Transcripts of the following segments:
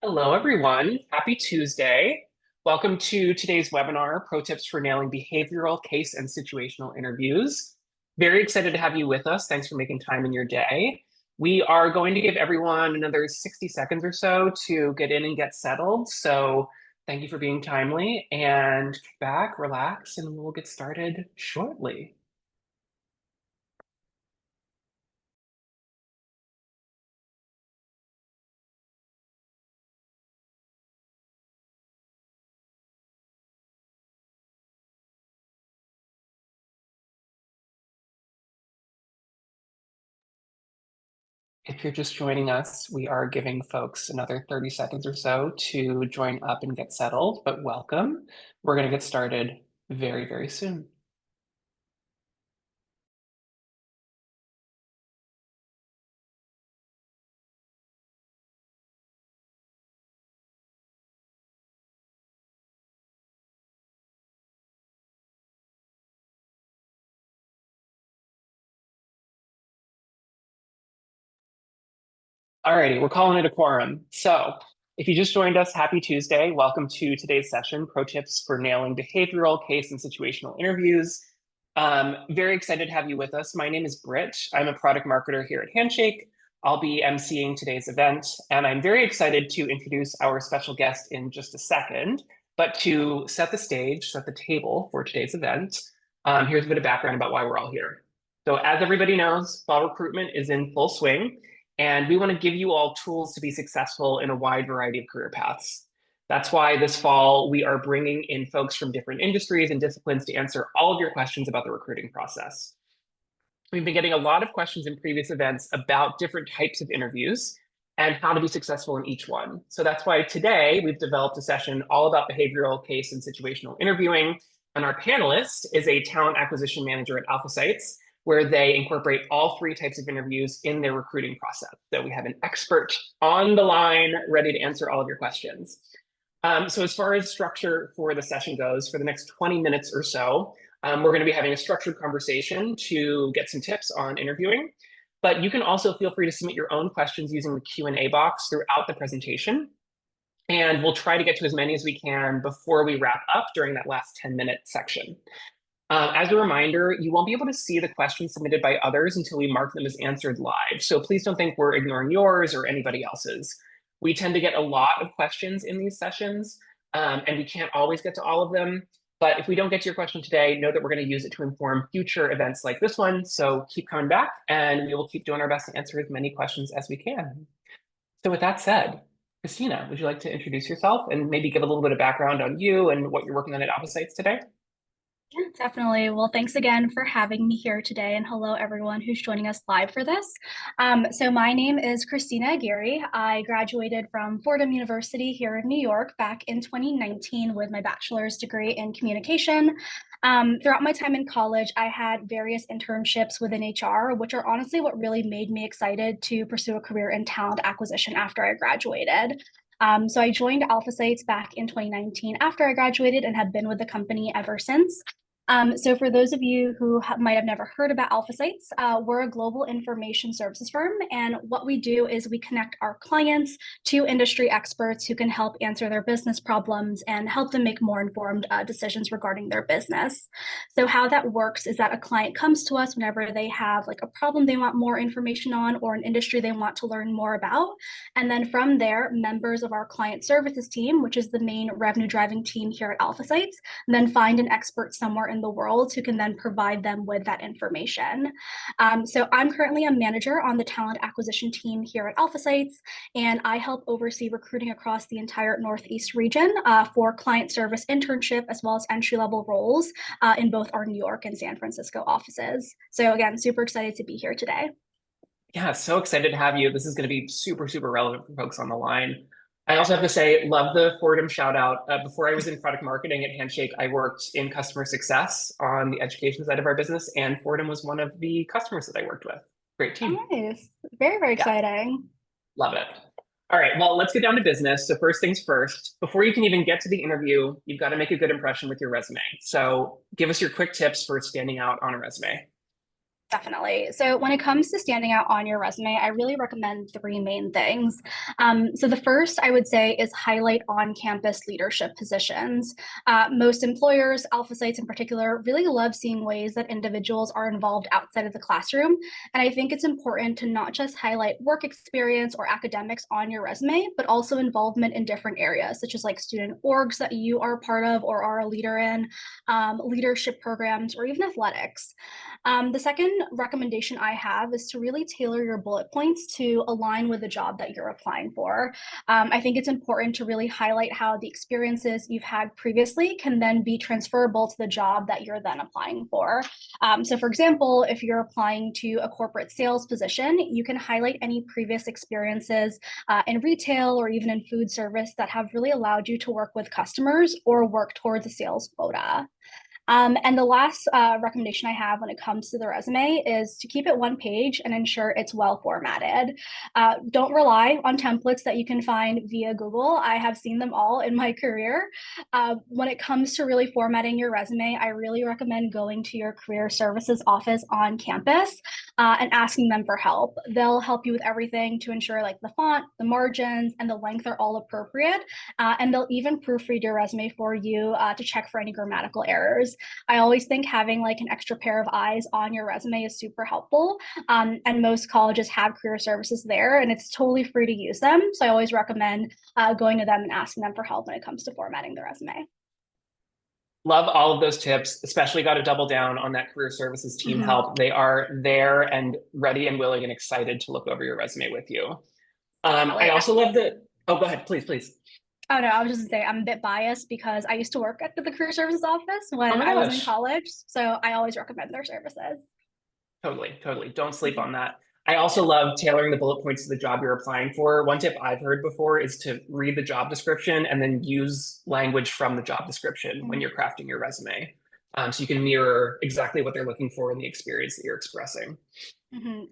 Hello, everyone. Happy Tuesday. Welcome to today's webinar, Pro Tips for Nailing Behavioral, Case, and Situational Interviews. Very excited to have you with us. Thanks for making time in your day. We are going to give everyone another 60 seconds or so to get in and get settled. So thank you for being timely, and kick back, relax, and we'll get started shortly. If you're just joining us, we are giving folks another 30 seconds or so to join up and get settled, but welcome. We're going to get started very, very soon. Alrighty, we're calling it a quorum. So if you just joined us, happy Tuesday. Welcome to today's session, Pro Tips for Nailing Behavioral, Case, and Situational Interviews. Very excited to have you with us. My name is Britt. I'm a product marketer here at Handshake. I'll be emceeing today's event, and I'm very excited to introduce our special guest in just a second. But to set the stage, set the table for today's event, here's a bit of background about why we're all here. So as everybody knows, fall recruitment is in full swing. And we want to give you all tools to be successful in a wide variety of career paths. That's why this fall, we are bringing in folks from different industries and disciplines to answer all of your questions about the recruiting process. We've been getting a lot of questions in previous events about different types of interviews and how to be successful in each one. So that's why today we've developed a session all about behavioral, case, and situational interviewing. And our panelist is a talent acquisition manager at AlphaSights, where they incorporate all three types of interviews in their recruiting process. So we have an expert on the line ready to answer all of your questions. So as far as structure for the session goes, for the next 20 minutes or so, we're going to be having a structured conversation to get some tips on interviewing. But you can also feel free to submit your own questions using the Q&A box throughout the presentation. And we'll try to get to as many as we can before we wrap up during that last 10-minute section. As a reminder, you won't be able to see the questions submitted by others until we mark them as answered live. So please don't think we're ignoring yours or anybody else's. We tend to get a lot of questions in these sessions, and we can't always get to all of them. But if we don't get to your question today, know that we're going to use it to inform future events like this one. So keep coming back, and we will keep doing our best to answer as many questions as we can. So with that said, Christina, would you like to introduce yourself and maybe give a little bit of background on you and what you're working on at AlphaSights today? Yeah, definitely. Well, thanks again for having me here today, and hello everyone who's joining us live for this. So my name is Christina Aguirre. I graduated from Fordham University here in New York back in 2019 with my bachelor's degree in communication. Throughout my time in college, I had various internships within HR, which are honestly what really made me excited to pursue a career in talent acquisition after I graduated. So I joined AlphaSights back in 2019 after I graduated and have been with the company ever since. So for those of you who might have never heard about AlphaSights, we're a global information services firm. And what we do is we connect our clients to industry experts who can help answer their business problems and help them make more informed decisions regarding their business. So how that works is that a client comes to us whenever they have like a problem they want more information on or an industry they want to learn more about. And then from there, members of our client services team, which is the main revenue driving team here at AlphaSights, then find an expert somewhere in the world who can then provide them with that information. So I'm currently a manager on the talent acquisition team here at AlphaSights, and I help oversee recruiting across the entire Northeast region for client service internship as well as entry-level roles in both our New York and San Francisco offices. So again, super excited to be here today. Yeah, so excited to have you. This is going to be super, super relevant for folks on the line. I also have to say, love the Fordham shout out. Before I was in product marketing at Handshake, I worked in customer success on the education side of our business, and Fordham was one of the customers that I worked with. Great team. Oh, nice. Very, very Yeah, exciting. love it. All right, well, let's get down to business. So first things first, before you can even get to the interview, you've got to make a good impression with your resume. So give us your quick tips for standing out on a resume. Definitely. So when it comes to standing out on your resume, I really recommend three main things. So the first I would say is highlight on-campus leadership positions. Most employers, AlphaSights in particular, really love seeing ways that individuals are involved outside of the classroom. And I think it's important to not just highlight work experience or academics on your resume, but also involvement in different areas, such as like student orgs that you are part of or are a leader in, leadership programs, or even athletics. The second recommendation I have is to really tailor your bullet points to align with the job that you're applying for. I think it's important to really highlight how the experiences you've had previously can then be transferable to the job that you're then applying for. So, for example, if you're applying to a corporate sales position, you can highlight any previous experiences in retail or even in food service that have really allowed you to work with customers or work towards a sales quota. And the last recommendation I have when it comes to the resume is to keep it one page and ensure it's well formatted. Don't rely on templates that you can find via Google. I have seen them all in my career. When it comes to really formatting your resume, I really recommend going to your career services office on campus and asking them for help. They'll help you with everything to ensure like the font, the margins, and the length are all appropriate. And they'll even proofread your resume for you to check for any grammatical errors. I always think having like an extra pair of eyes on your resume is super helpful. And most colleges have career services there, and it's totally free to use them. So I always recommend going to them and asking them for help when it comes to formatting the resume. Love all of those tips, especially got to double down on that career services team Mhm. help. They are there and ready and willing and excited to look over your resume with you. I Definitely. also love that. Oh, go ahead, please, please. Oh no, I was just gonna say I'm a bit biased because I used to work at the career services office Oh when my I was in gosh. college. So I always recommend their services. Totally, totally. Don't sleep Mhm. on that. I also Yeah. love tailoring the bullet points to the job you're applying for. One tip I've heard before is to read the job description and then use language from the job description when Mhm. you're crafting your resume. So you can mirror exactly what they're looking for in the experience that you're expressing.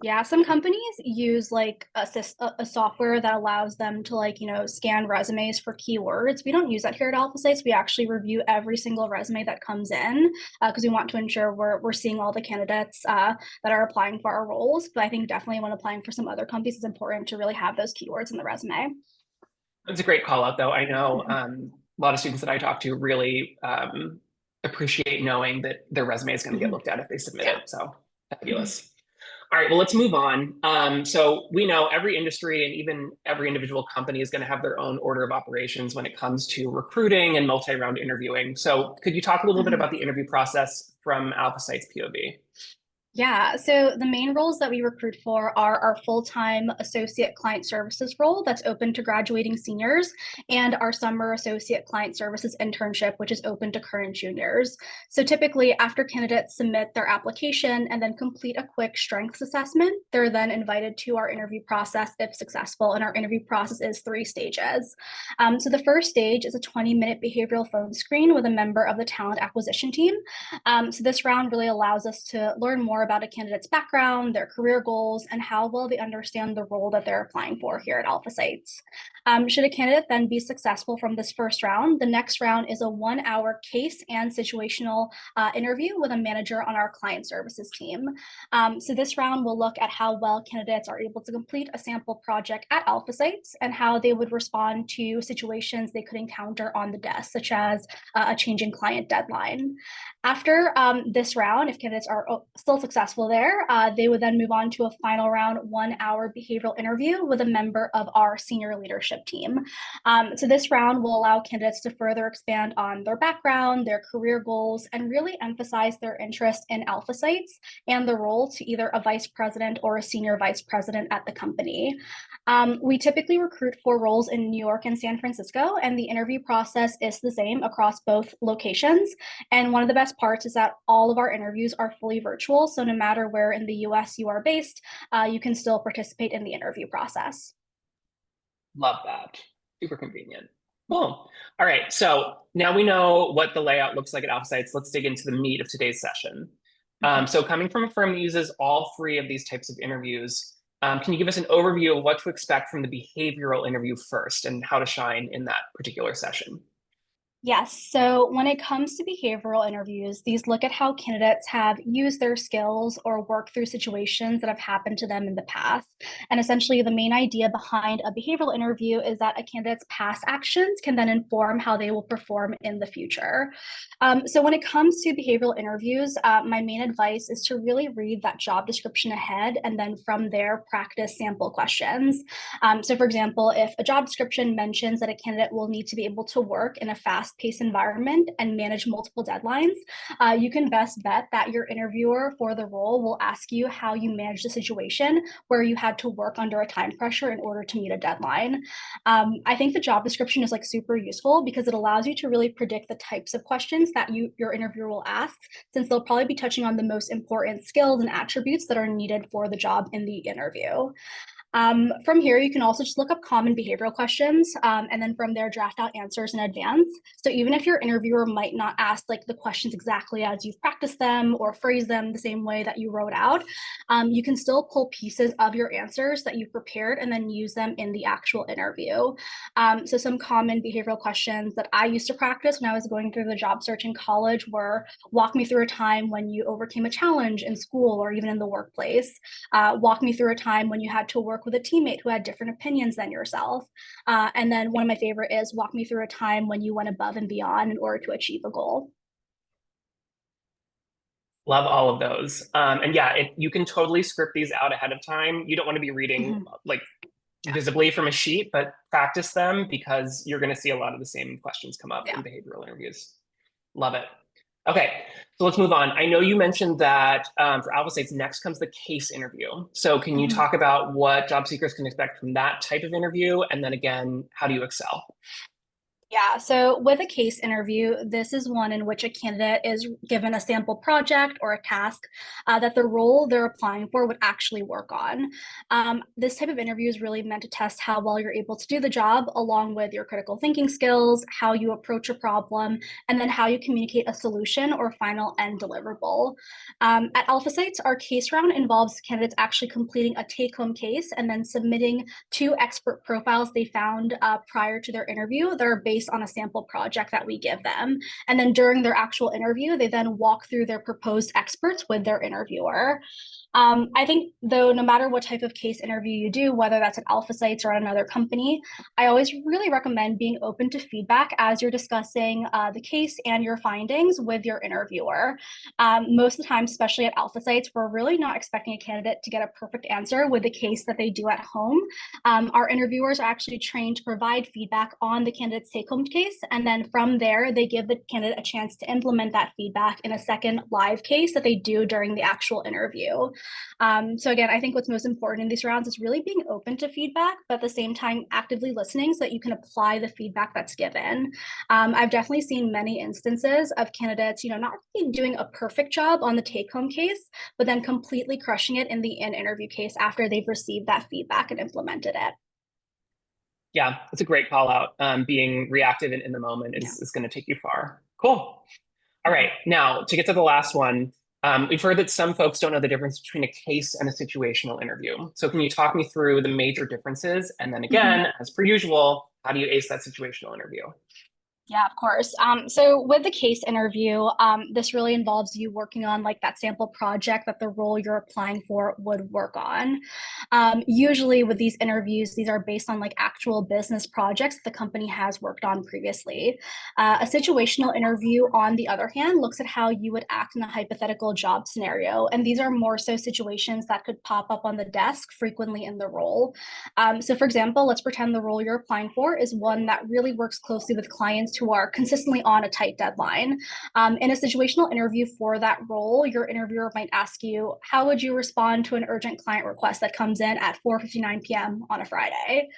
Yeah, some companies use like a software that allows them to like, scan resumes for keywords. We don't use that here at AlphaSites. We actually review every single resume that comes in because we want to ensure we're seeing all the candidates that are applying for our roles. But I think definitely when applying for some other companies, it's important to really have those keywords in the resume. It's a great call out, though. I know Mhm. a lot of students that I talk to really appreciate knowing that their resume is going to get Mhm. looked at if they submit Yeah. it. So Mhm. fabulous. All right, well, let's move on. So we know every industry and even every individual company is going to have their own order of operations when it comes to recruiting and multi-round interviewing. So could you talk a little bit Mhm. about the interview process from AlphaSight's POV? Yeah, so the main roles that we recruit for are our full-time associate client services role that's open to graduating seniors and our summer associate client services internship, which is open to current juniors. So typically after candidates submit their application and then complete a quick strengths assessment, they're then invited to our interview process if successful. And our interview process is three stages. So the first stage is a 20-minute behavioral phone screen with a member of the talent acquisition team. So this round really allows us to learn more about a candidate's background, their career goals, and how well they understand the role that they're applying for here at AlphaSights. Should a candidate then be successful from this first round, the next round is a 1 hour case and situational interview with a manager on our client services team. So this round will look at how well candidates are able to complete a sample project at AlphaSights and how they would respond to situations they could encounter on the desk, such as a changing client deadline. After this round, if candidates are still successful there, they would then move on to a final round 1 hour behavioral interview with a member of our senior leadership team. So this round will allow candidates to further expand on their background, their career goals, and really emphasize their interest in AlphaSights and the role to either a vice president or a senior vice president at the company. We typically recruit for roles in New York and San Francisco, and the interview process is the same across both locations. And one of the best parts is that all of our interviews are fully virtual. So no matter where in the US you are based, you can still participate in the interview process. Love that. Super convenient. Cool. All right. So now we know what the layout looks like at AlphaSites. Let's dig into the meat of today's session. Mhm. So coming from a firm that uses all three of these types of interviews, can you give us an overview of what to expect from the behavioral interview first and how to shine in that particular session? Yes. So when it comes to behavioral interviews, these look at how candidates have used their skills or worked through situations that have happened to them in the past. And essentially, the main idea behind a behavioral interview is that a candidate's past actions can then inform how they will perform in the future. So when it comes to behavioral interviews, my main advice is to really read that job description ahead and then from there practice sample questions. So, for example, if a job description mentions that a candidate will need to be able to work in a fast-paced environment and manage multiple deadlines, you can best bet that your interviewer for the role will ask you how you managed a situation where you had to work under a time pressure in order to meet a deadline. I think the job description is like super useful because it allows you to really predict the types of questions that your interviewer will ask, since they'll probably be touching on the most important skills and attributes that are needed for the job in the interview. From here, you can also just look up common behavioral questions and then from there draft out answers in advance. So even if your interviewer might not ask like the questions exactly as you've practiced them or phrase them the same way that you wrote out, you can still pull pieces of your answers that you've prepared and then use them in the actual interview. So some common behavioral questions that I used to practice when I was going through the job search in college were walk me through a time when you overcame a challenge in school or even in the workplace. Walk me through a time when you had to work with a teammate who had different opinions than yourself. And then one of my favorite is walk me through a time when you went above and beyond in order to achieve a goal. Love all of those. And yeah, you can totally script these out ahead of time. You don't want to be reading Mhm. like visibly from a sheet, but practice them because you're going to see a lot of the same questions come up Yeah. in behavioral interviews. Love it. Okay, so let's move on. I know you mentioned that for AlphaSights, next comes the case interview. So can you Mhm. talk about what job seekers can expect from that type of interview? And then again, how do you excel? Yeah, so with a case interview, this is one in which a candidate is given a sample project or a task that the role they're applying for would actually work on. This type of interview is really meant to test how well you're able to do the job, along with your critical thinking skills, how you approach a problem, and then how you communicate a solution or final end deliverable. At AlphaSights, our case round involves candidates actually completing a take home case and then submitting two expert profiles they found prior to their interview that are based on a sample project that we give them. And then during their actual interview, they then walk through their proposed experts with their interviewer. I think, though, no matter what type of case interview you do, whether that's at AlphaSights or at another company, I always really recommend being open to feedback as you're discussing the case and your findings with your interviewer. Most of the time, especially at AlphaSights, we're really not expecting a candidate to get a perfect answer with the case that they do at home. Our interviewers are actually trained to provide feedback on the candidate's take home case. And then from there, they give the candidate a chance to implement that feedback in a second live case that they do during the actual interview. So again, I think what's most important in these rounds is really being open to feedback, but at the same time, actively listening so that you can apply the feedback that's given. I've definitely seen many instances of candidates, not really doing a perfect job on the take home case, but then completely crushing it in the interview case after they've received that feedback and implemented it. Yeah, it's a great call out. Being reactive and in the moment Yeah. is going to take you far. Cool. All right, Mhm. now to get to the last one, we've heard that some folks don't know the difference between a case and a situational interview. So can you talk me through the major differences? And then Mhm. again, as per usual, how do you ace that situational interview? Yeah, of course. So with the case interview, this really involves you working on like that sample project that the role you're applying for would work on. Usually with these interviews, these are based on like actual business projects the company has worked on previously. A situational interview, on the other hand, looks at how you would act in a hypothetical job scenario. And these are more so situations that could pop up on the desk frequently in the role. So for example, let's pretend the role you're applying for is one that really works closely with clients who are consistently on a tight deadline. In a situational interview for that role, your interviewer might ask you, how would you respond to an urgent client request that comes in at 4:59 p.m. on a Friday?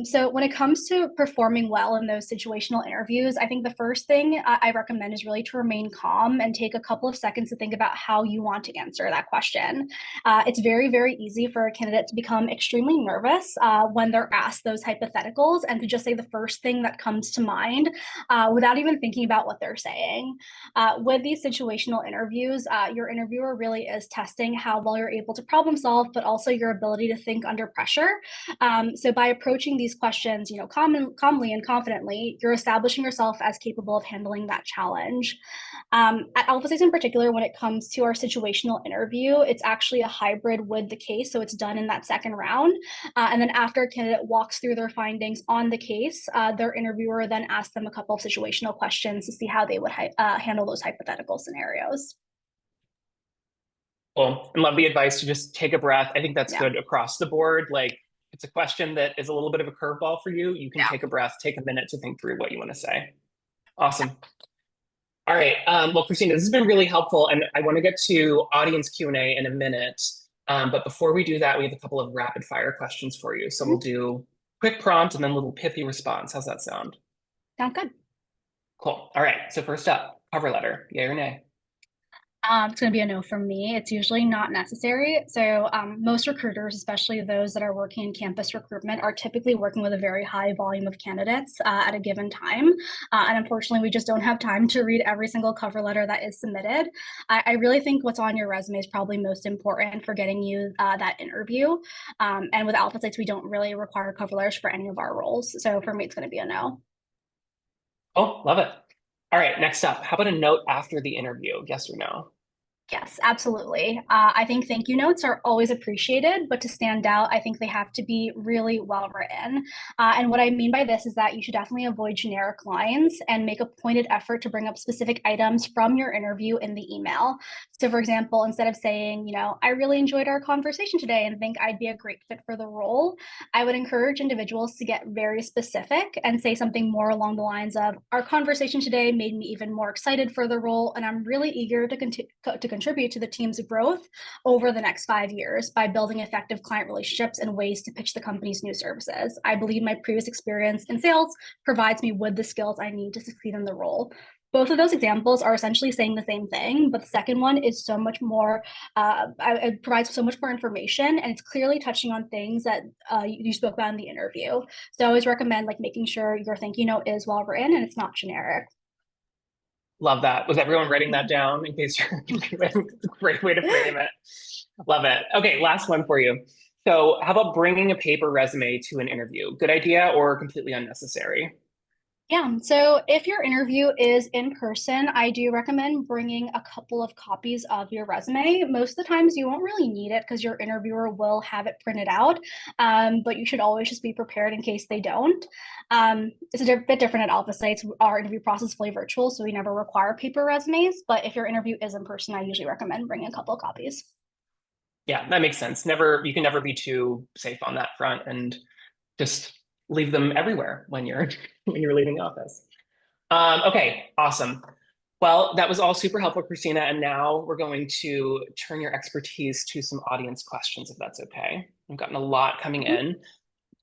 So when it comes to performing well in those situational interviews, I think the first thing I recommend is really to remain calm and take a couple of seconds to think about how you want to answer that question. It's very, very easy for a candidate to become extremely nervous when they're asked those hypotheticals and to just say the first thing that comes to mind mind without even thinking about what they're saying. With these situational interviews, your interviewer really is testing how well you're able to problem solve, but also your ability to think under pressure. So by approaching these questions, calmly and confidently, you're establishing yourself as capable of handling that challenge. At AlphaSights in particular, when it comes to our situational interview, it's actually a hybrid with the case. So it's done in that second round. And then after a candidate walks through their findings on the case, their interviewer then asks them a couple of situational questions to see how they would handle those hypothetical scenarios. Cool. And love the advice to just take a breath. I think that's Yeah. good across the board. Like, it's a question that is a little bit of a curveball for you. You can Yeah. take a breath, take a minute to think through what you want to say. Awesome. All right. Well, Christina, this has been really helpful, and I want to get to audience Q&A in a minute. But before we do that, we have a couple of rapid fire questions for you. So we'll do quick prompt and then a little pithy response. How's that sound? Sound good. Cool. All right. So first up, cover letter, yay or nay? It's going to be a no from me. It's usually not necessary. So most recruiters, especially those that are working in campus recruitment, are typically working with a very high volume of candidates at a given time. And unfortunately, we just don't have time to read every single cover letter that is submitted. I really think what's on your resume is probably most important for getting you that interview. And with AlphaSights, we don't really require cover letters for any of our roles. So for me, it's going to be a no. Oh, love it. All right. Next up, how about a note after the interview? Yes or no? Yes, absolutely. I think thank you notes are always appreciated, but to stand out, I think they have to be really well written. And what I mean by this is that you should definitely avoid generic lines and make a pointed effort to bring up specific items from your interview in the email. So, for example, instead of saying, I really enjoyed our conversation today and think I'd be a great fit for the role, I would encourage individuals to get very specific and say something more along the lines of, our conversation today made me even more excited for the role, and I'm really eager to contribute to the team's growth over the next 5 years by building effective client relationships and ways to pitch the company's new services. I believe my previous experience in sales provides me with the skills I need to succeed in the role. Both of those examples are essentially saying the same thing, but the second one is so much more, it provides so much more information, and it's clearly touching on things that you spoke about in the interview. So I always recommend making sure your thank you note is well written and it's not generic. Love that. Was everyone writing that down in case you're it's a great way to frame it. Love it. Okay, last one for you. So how about bringing a paper resume to an interview? Good idea or completely unnecessary? Yeah, so if your interview is in person, I do recommend bringing a couple of copies of your resume. Most of the times you won't really need it because your interviewer will have it printed out, but you should always just be prepared in case they don't. It's a bit different at AlphaSights. Our interview process is fully virtual, so we never require paper resumes, but if your interview is in person, I usually recommend bringing a couple of copies. Yeah, that makes sense. You can never be too safe on that front, and just leave them everywhere when you're when you're leaving the office. Okay, awesome. Well, that was all super helpful, Christina. And now we're going to turn your expertise to some audience questions, if that's okay. We've gotten a lot coming in.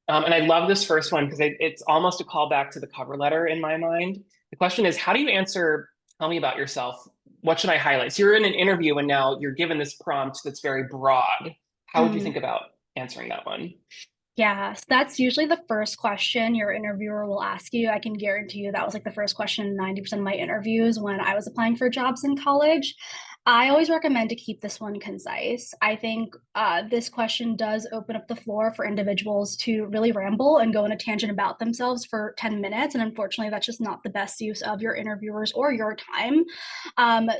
And I love this first one because it's almost a callback to the cover letter in my mind. The question is, how do you answer, tell me about yourself? What should I highlight? So you're in an interview and now you're given this prompt that's very broad. How would you think about answering that one? Yeah, so that's usually the first question your interviewer will ask you. I can guarantee you that was the first question in 90% of my interviews when I was applying for jobs in college. I always recommend to keep this one concise. I think this question does open up the floor for individuals to really ramble and go on a tangent about themselves for 10 minutes. And unfortunately, that's just not the best use of your interviewers or your time.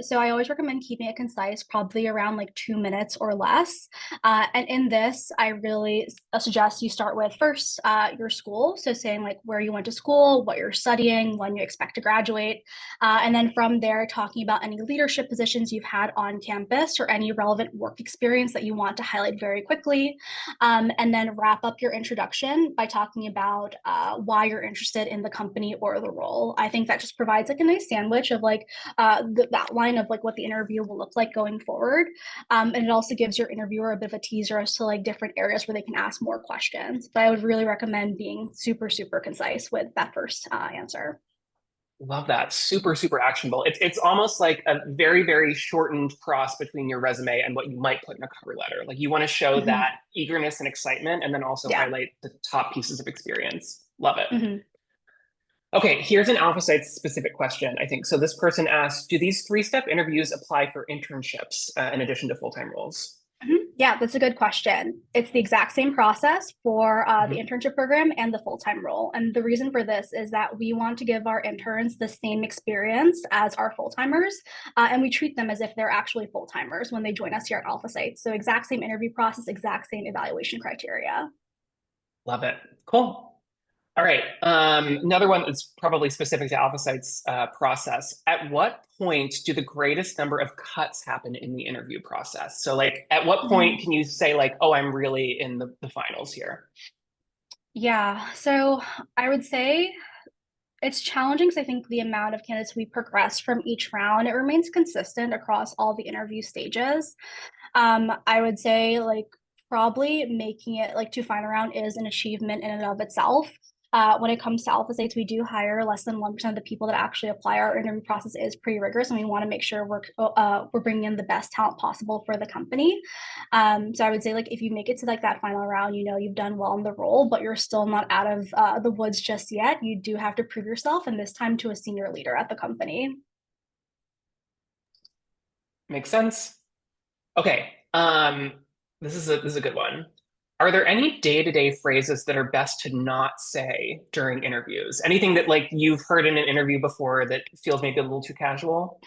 So I always recommend keeping it concise, probably around 2 minutes or less. And in this, I really suggest you start with first your school. So saying where you went to school, what you're studying, when you expect to graduate. And then from there, talking about any leadership positions you've had on campus or any relevant work experience that you want to highlight very quickly. And then wrap up your introduction by talking about why you're interested in the company or the role. I think that just provides a nice sandwich of the outline of what the interview will look like going forward. And it also gives your interviewer a bit of a teaser as to different areas where they can ask more questions. But I would really recommend being super, super concise with that first answer. Love that. Super, super actionable. It's almost like a very, very shortened cross between your resume and what you might put in a cover letter. You want to show Mm-hmm. that eagerness and excitement and then also Yeah. highlight the top pieces of experience. Love it. Mm-hmm. Okay, here's an AlphaSights specific question, I think. So this person asked, do these three-step interviews apply for internships in addition to full-time roles? Yeah, that's a good question. It's the exact same process for the Mhm. internship program and the full-time role. And the reason for this is that we want to give our interns the same experience as our full-timers, and we treat them as if they're actually full-timers when they join us here at AlphaSights. So exact same interview process, exact same evaluation criteria. Love it. Cool. All right. Another one that's probably specific to AlphaSights process. At what point do the greatest number of cuts happen in the interview process? So, like, at what point Mhm. can you say, like, oh, I'm really in the finals here? Yeah, so I would say it's challenging because I think the amount of candidates we progress from each round, it remains consistent across all the interview stages. I would say like probably making it like to final round is an achievement in and of itself. When it comes to Alpha States, we do hire less than 1% of the people that actually apply. Our interview process is pretty rigorous, and we want to make sure we're bringing in the best talent possible for the company. So I would say like if you make it to like that final round, you know you've done well in the role, but you're still not out of the woods just yet. You do have to prove yourself, and this time to a senior leader at the company. Makes sense. Okay. This is a good one. Are there any day-to-day phrases that are best to not say during interviews? Anything that like you've heard in an interview before that feels maybe a little too casual?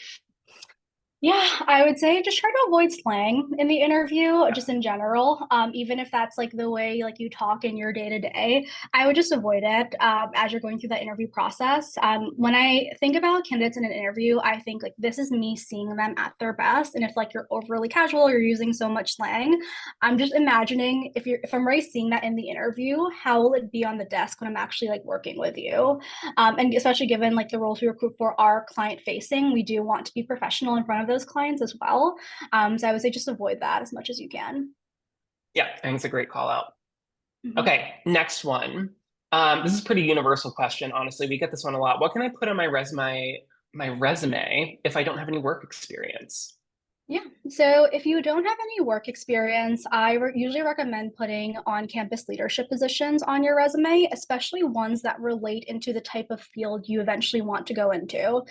Yeah, I would say just try to avoid slang in the interview, just in general. Even if that's like the way like you talk in your day to day, I would just avoid it as you're going through that interview process. When I think about candidates in an interview, I think like this is me seeing them at their best. And if like you're overly casual, you're using so much slang, I'm just imagining if I'm already seeing that in the interview, how will it be on the desk when I'm actually like working with you? And especially given like the roles we recruit for are client facing, we do want to be professional in front of those clients as well. So I would say just avoid that as much as you can. Yeah, I think it's a great call out. Mhm. Okay, next one. This is a pretty universal question, honestly. We get this one a lot. What can I put on my resume if I don't have any work experience? Yeah. So if you don't have any work experience, I usually recommend putting on-campus leadership positions on your resume, especially ones that relate into the type of field you eventually want to go into.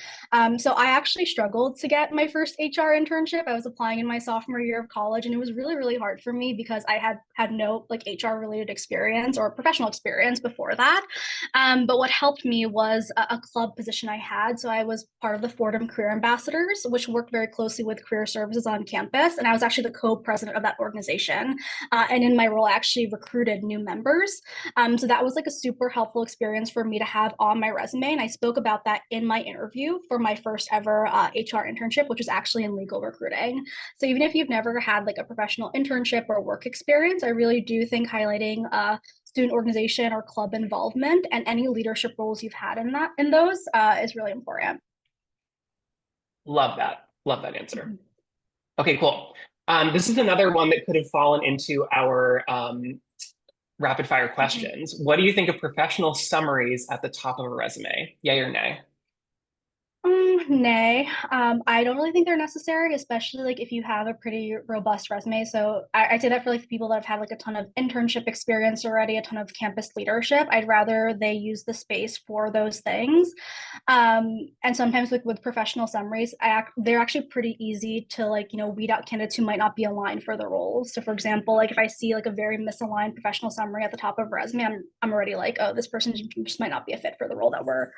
So I actually struggled to get my first HR internship. I was applying in my sophomore year of college, and it was really, really hard for me because I had no like HR related experience or professional experience before that. But what helped me was a club position I had. So I was part of the Fordham Career Ambassadors, which worked very closely with career services on campus. And I was actually the co-president of that organization. And in my role, I actually recruited new members. So that was like a super helpful experience for me to have on my resume. And I spoke about that in my interview for my first ever HR internship, which was actually in legal recruiting. So even if you've never had like a professional internship or work experience, I really do think highlighting student organization or club involvement and any leadership roles you've had in those is really important. Love that. Love that answer. Mhm. Okay, cool. This is another one that could have fallen into our rapid fire Mhm. questions. What do you think of professional summaries at the top of a resume? Yay or nay? Nay, I don't really think they're necessary, especially like if you have a pretty robust resume. So I say that for like people that have had like a ton of internship experience already, a ton of campus leadership. I'd rather they use the space for those things. And sometimes with professional summaries, they're actually pretty easy to like, you know, weed out candidates who might not be aligned for the roles. So for example, like if I see like a very misaligned professional summary at the top of a resume, I'm already like, oh, this person just might not be a fit for the role that we're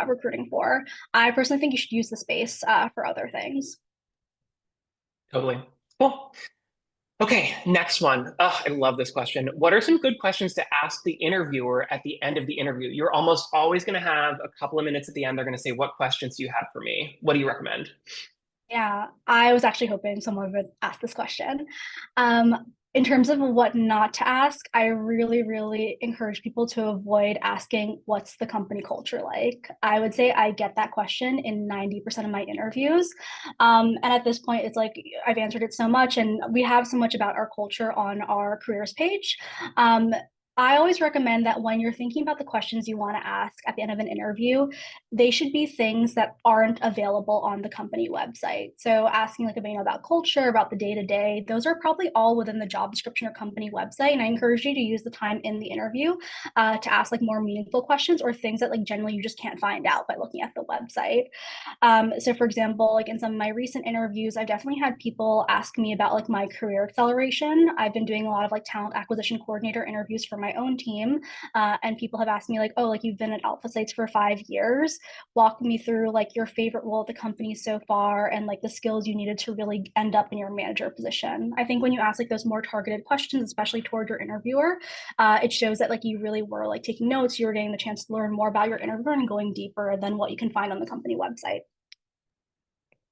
recruiting for. I personally think you should use the space for other things. Totally. Cool. Okay, next one. Oh, I love this question. What are some good questions to ask the interviewer at the end of the interview? You're almost always going to have a couple of minutes at the end. They're going to say, what questions do you have for me? What do you recommend? Yeah, I was actually hoping someone would ask this question. In terms of what not to ask, I really, really encourage people to avoid asking, what's the company culture like? I would say I get that question in 90% of my interviews. And at this point, it's like I've answered it so much, and we have so much about our culture on our careers page. Um, I always recommend that when you're thinking about the questions you want to ask at the end of an interview, they should be things that aren't available on the company website. So asking like about culture, about the day to day, those are probably all within the job description or company website. And I encourage you to use the time in the interview to ask like more meaningful questions or things that like generally you just can't find out by looking at the website. So for example, like in some of my recent interviews, I've definitely had people ask me about like my career acceleration. I've been doing a lot of like talent acquisition coordinator interviews for my own team. And people have asked me like, oh, like you've been at AlphaSights for 5 years. Walk me through like your favorite role at the company so far and like the skills you needed to really end up in your manager position. I think when you ask like those more targeted questions, especially toward your interviewer, it shows that like you really were like taking notes, you were getting the chance to learn more about your interviewer and going deeper than what you can find on the company website.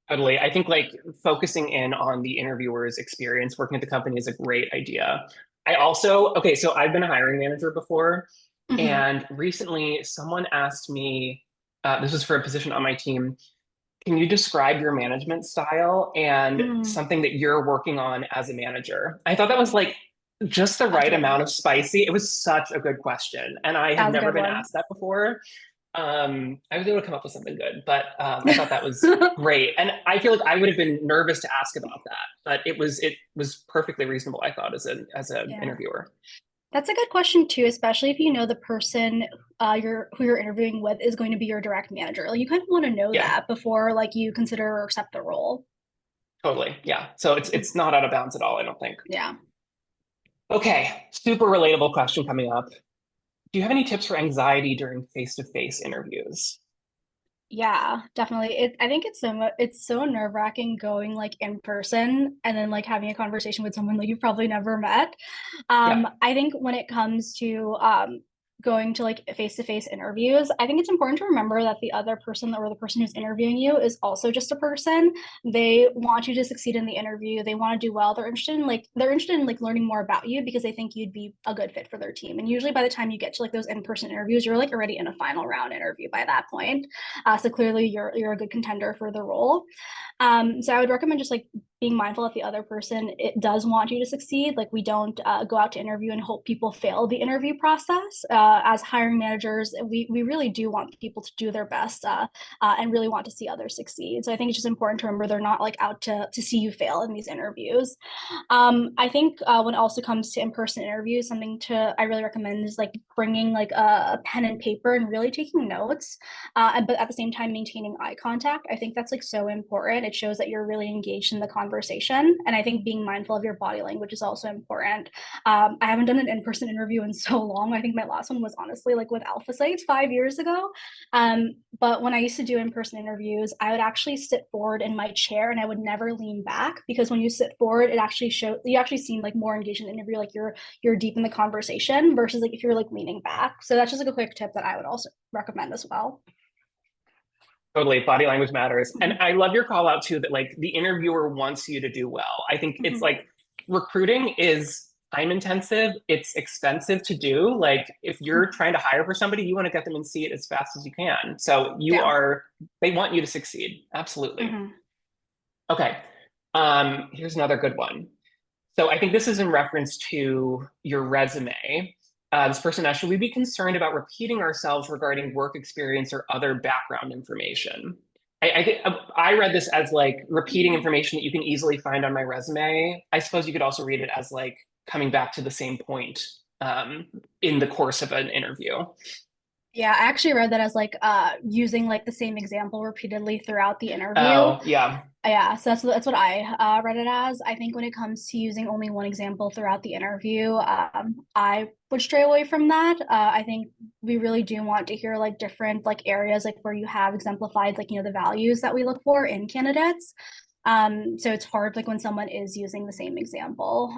Totally. I think like focusing in on the interviewer's experience working at the company is a great idea. I also, okay, so I've been a hiring manager before, Mhm. and recently someone asked me, this was for a position on my team, can you describe your management style and Mm, something that you're working on as a manager? I thought that was like just the that's right good. amount of spicy. It was such a good question, and I That had was a never good been one. asked that before. I was able to come up with something good, but I thought that was great, and I feel like I would have been nervous to ask about that, but it was perfectly reasonable. I thought as an Yeah. interviewer. That's a good question too, especially if you know the person who you're interviewing with is going to be your direct manager. Like you kind of want to know Yeah, that before like you consider or accept the role. totally. Yeah, so it's not out of bounds at all. I don't think. Yeah. Okay, super relatable question coming up. Do you have any tips for anxiety during face-to-face interviews? Yeah, definitely. I think it's so nerve-wracking going like in person and then like having a conversation with someone that you've probably never met. Yeah. I think when it comes to going to like face-to-face interviews, I think it's important to remember that the other person or the person who's interviewing you is also just a person. They want you to succeed in the interview. They want to do well. They're interested in like learning more about you because they think you'd be a good fit for their team. And usually by the time you get to like those in-person interviews, you're like already in a final round interview by that point. So clearly you're a good contender for the role. So I would recommend just like being mindful that the other person it does want you to succeed. Like we don't go out to interview and hope people fail the interview process. As hiring managers, we really do want people to do their best and really want to see others succeed. So I think it's just important to remember they're not like out to see you fail in these interviews. I think when it also comes to in-person interviews, something to I really recommend is like bringing like a pen and paper and really taking notes, but at the same time maintaining eye contact. I think that's like so important. It shows that you're really engaged in the conversation, and I think being mindful of your body language is also important. I haven't done an in-person interview in so long. I think my last one was honestly like with AlphaSights 5 years ago. But when I used to do in-person interviews, I would actually sit forward in my chair and I would never lean back because when you sit forward, it actually show you actually seem like more engaged in the interview, like you're deep in the conversation versus like if you're like leaning back. So that's just like a quick tip that I would also recommend as well. Totally. Body language matters. And Mhm. I love your call out too that like the interviewer wants you to do well. I think it's Mhm. like recruiting is time intensive, it's expensive to do. Like if you're trying to hire for somebody, you want to get them and see it as fast as you can. So Yeah. they want you to succeed. Absolutely. Mhm. Okay. Here's another good one. So I think this is in reference to your resume. This person asked, should we be concerned about repeating ourselves regarding work experience or other background information? I read this as like repeating information that you can easily find on my resume. I suppose you could also read it as like coming back to the same point in the course of an interview. Yeah, I actually read that as like using like the same example repeatedly throughout the interview. Oh, yeah. Yeah, so that's what I read it as. I think when it comes to using only one example throughout the interview, I would stray away from that. I think we really do want to hear like different like areas like where you have exemplified like the values that we look for in candidates. So it's hard like when someone is using the same example.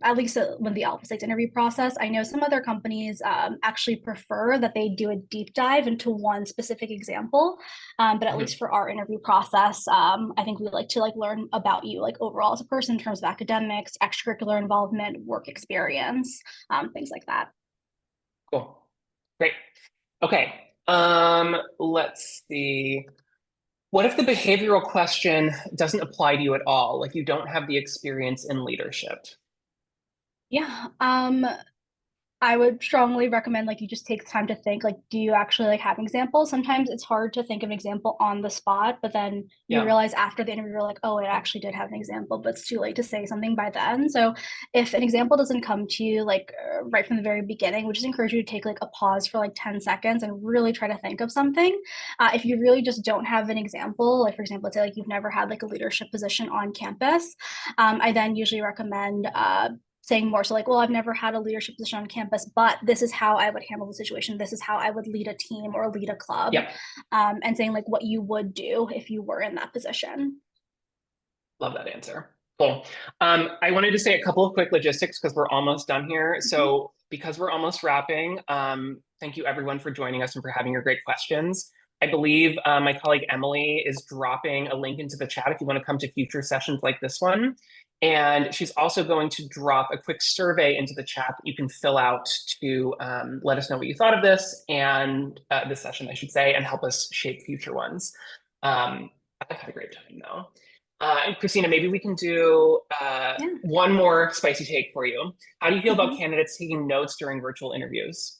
At least when the AlphaSights interview process, I know some other companies actually prefer that they do a deep dive into one specific example. But at Mhm. least for our interview process, I think we like to like learn about you like overall as a person in terms of academics, extracurricular involvement, work experience, things like that. Cool. Great. Okay. Let's see. What if the behavioral question doesn't apply to you at all? Like you don't have the experience in leadership? Yeah. I would strongly recommend like you just take the time to think like, do you actually like have an example? Sometimes it's hard to think of an example on the spot, but then you Yeah. realize after the interview, you're like, oh, it actually did have an example, but it's too late to say something by then. So if an example doesn't come to you like right from the very beginning, we just encourage you to take like a pause for like 10 seconds and really try to think of something. If you really just don't have an example, like for example, let's say like you've never had like a leadership position on campus, I then usually recommend saying more so like, well, I've never had a leadership position on campus, but this is how I would handle the situation, this is how I would lead a team or lead a club. Yep. And saying like what you would do if you were in that position. Love that answer. Cool. I wanted to say a couple of quick logistics because we're almost done here. Mhm. So because we're almost wrapping, thank you everyone for joining us and for having your great questions. I believe my colleague Emily is dropping a link into the chat if you want to come to future sessions like this one. And she's also going to drop a quick survey into the chat that you can fill out to let us know what you thought of this and this session, I should say, and help us shape future ones. I've had a great time though. And Christina, maybe we can do Yeah. one more spicy take for you. How do you feel about Mhm. candidates taking notes during virtual interviews?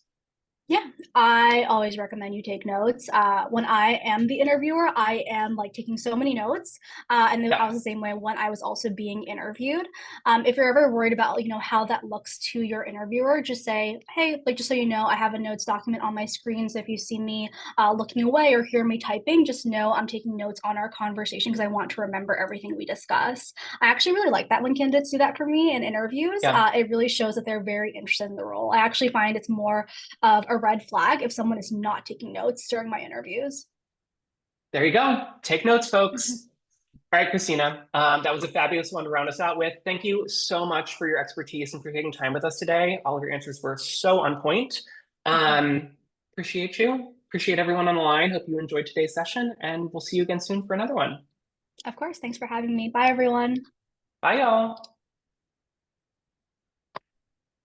Yeah, I always recommend you take notes. When I am the interviewer, I am like taking so many notes. And then I Yeah, was the same way when I was also being interviewed. If you're ever worried about, how that looks to your interviewer, just say, hey, like, just so you know, I have a notes document on my screen. So if you see me looking away or hear me typing, just know I'm taking notes on our conversation because I want to remember everything we discuss. I actually really like that when candidates do that for me in interviews. yeah. It really shows that they're very interested in the role. I actually find it's more of a red flag if someone is not taking notes during my interviews. There you go. Take notes, Mhm. folks. All right, Christina, that was a fabulous one to round us out with. Thank you so much for your expertise and for taking time with us today. All of your answers were so on point. Mhm. Appreciate you. Appreciate everyone on the line. Hope you enjoyed today's session, and we'll see you again soon for another one. Of course. Thanks for having me. Bye, everyone. Bye, y'all.